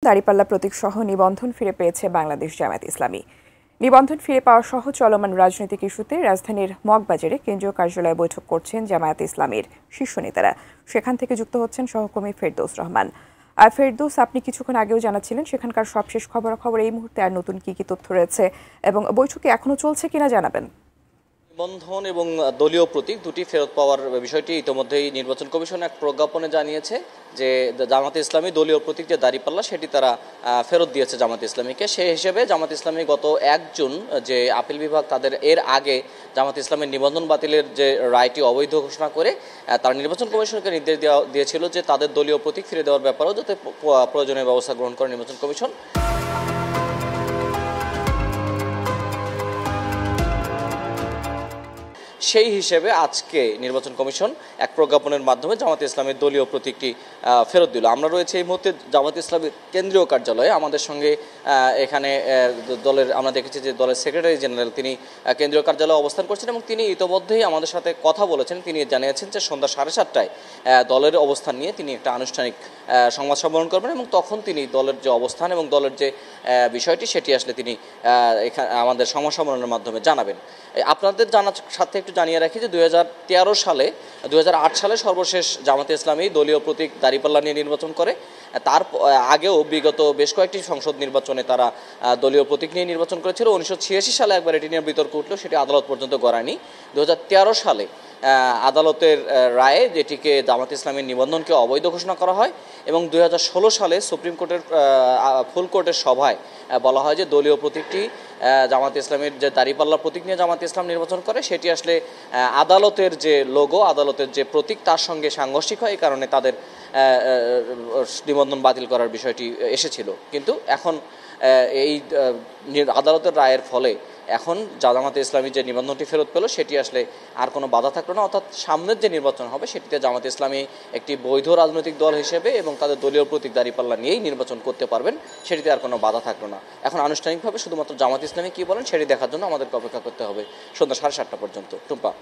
দাঁড়িপাল্লা প্রতীকসহ নিবন্ধন ফিরে পেয়েছে বাংলাদেশ জামায়াত ইসলামী। নিবন্ধন ফিরে পাওয়া সহ চলমান রাজনৈতিক ইস্যুতে রাজধানীর মগবাজারে কেন্দ্রীয় কার্যালয়ে বৈঠক করছেন জামায়াত ইসলামীর শীর্ষ নেতারা। সেখান থেকে যুক্ত হচ্ছেন সহকর্মী ফেরদৌস রহমান। ফেরদৌস, আপনি কিছুক্ষণ আগেও জানাচ্ছিলেন সেখানকার সবশেষ খবরাখবর এই মুহূর্তে আর নতুন কি তথ্য রয়েছে এবং বৈঠকে এখনো চলছে কিনা জানাবেন। নিবন্ধন এবং দলীয় প্রতীক দুটি ফেরত পাওয়ার বিষয়টি ইতিমধ্যেই নির্বাচন কমিশন এক প্রজ্ঞাপনে জানিয়েছে যে জামাতে ইসলামী দলীয় প্রতীক যে দাঁড়িপাল্লা সেটি তারা ফেরত দিয়েছে জামাতে ইসলামীকে। সেই হিসেবে জামাত ইসলামী গত 1 জুন যে আপিল বিভাগ তাদের এর আগে জামাত ইসলামের নিবন্ধন বাতিলের যে রায়টি অবৈধ ঘোষণা করে তারা নির্বাচন কমিশনকে নির্দেশ দিয়েছিল যে তাদের দলীয় প্রতীক ফিরে দেওয়ার ব্যাপারেও যাতে প্রয়োজনীয় ব্যবস্থা গ্রহণ করে নির্বাচন কমিশন। সেই হিসেবে আজকে নির্বাচন কমিশন এক প্রজ্ঞাপনের মাধ্যমে জামাত ইসলামের দলীয় প্রতীকটি ফেরত দিল। আমরা রয়েছে এই মুহূর্তে জামাত ইসলামের কেন্দ্রীয় কার্যালয়ে। আমাদের সঙ্গে এখানে দলের আমরা দেখেছি যে দলের সেক্রেটারি জেনারেল তিনি কেন্দ্রীয় কার্যালয়ে অবস্থান করছেন এবং তিনি ইতিমধ্যেই আমাদের সাথে কথা বলেছেন। তিনি জানিয়েছেন যে সন্ধ্যা 7:30টায় দলের অবস্থান নিয়ে তিনি একটা আনুষ্ঠানিক সংবাদ সম্মেলন করবেন এবং তখন তিনি দলের যে অবস্থান এবং দলের যে বিষয়টি সেটি আসলে তিনি আমাদের সংবাদ সম্মেলনের মাধ্যমে জানাবেন। আপনাদের জানার সাথে একটু জানিয়ে রাখি যে 2008 সালে সর্বশেষ জামাতে ইসলামী দলীয় প্রতীক দাঁড়িপাল্লা নিয়ে নির্বাচন করে। তার আগেও বিগত বেশ কয়েকটি সংসদ নির্বাচনে তারা দলীয় প্রতীক নিয়ে নির্বাচন করেছিল। 1986 সালে একবার এটি নিয়ে বিতর্ক উঠল, সেটি আদালত পর্যন্ত গড়ায়নি। 2013 সালে আদালতের রায়ে যেটিকে জামাত ইসলামীর নিবন্ধনকে অবৈধ ঘোষণা করা হয় এবং 2016 সালে সুপ্রিম কোর্টের ফুল কোর্টের সভায় বলা হয় যে দলীয় প্রতীকটি জামাত ইসলামের যে দাঁড়িপাল্লা প্রতীক নিয়ে জামাত ইসলাম নির্বাচন করে সেটি আসলে আদালতের যে লোগো, আদালতের যে প্রতীক তার সঙ্গে সাংঘর্ষিক হয়। এই কারণে তাদের নিবন্ধন বাতিল করার বিষয়টি এসেছিল। কিন্তু এখন এই আদালতের রায়ের ফলে এখন জামাতে ইসলামী যে নিবন্ধনটি ফেরত পেল সেটি আসলে আর কোনো বাধা থাকলো না, অর্থাৎ সামনের যে নির্বাচন হবে সেটিতে জামাতে ইসলামী একটি বৈধ রাজনৈতিক দল হিসেবে এবং তাদের দলীয় প্রতীক দাঁড়িপাল্লা নিয়েই নির্বাচন করতে পারবেন, সেটিতে আর কোনো বাধা থাকলো না। এখন আনুষ্ঠানিকভাবে শুধুমাত্র জামাত ইসলামী কী বলেন সেটি দেখার জন্য আমাদেরকে অপেক্ষা করতে হবে সন্ধ্যা 7:30টা পর্যন্ত। টুম্পা।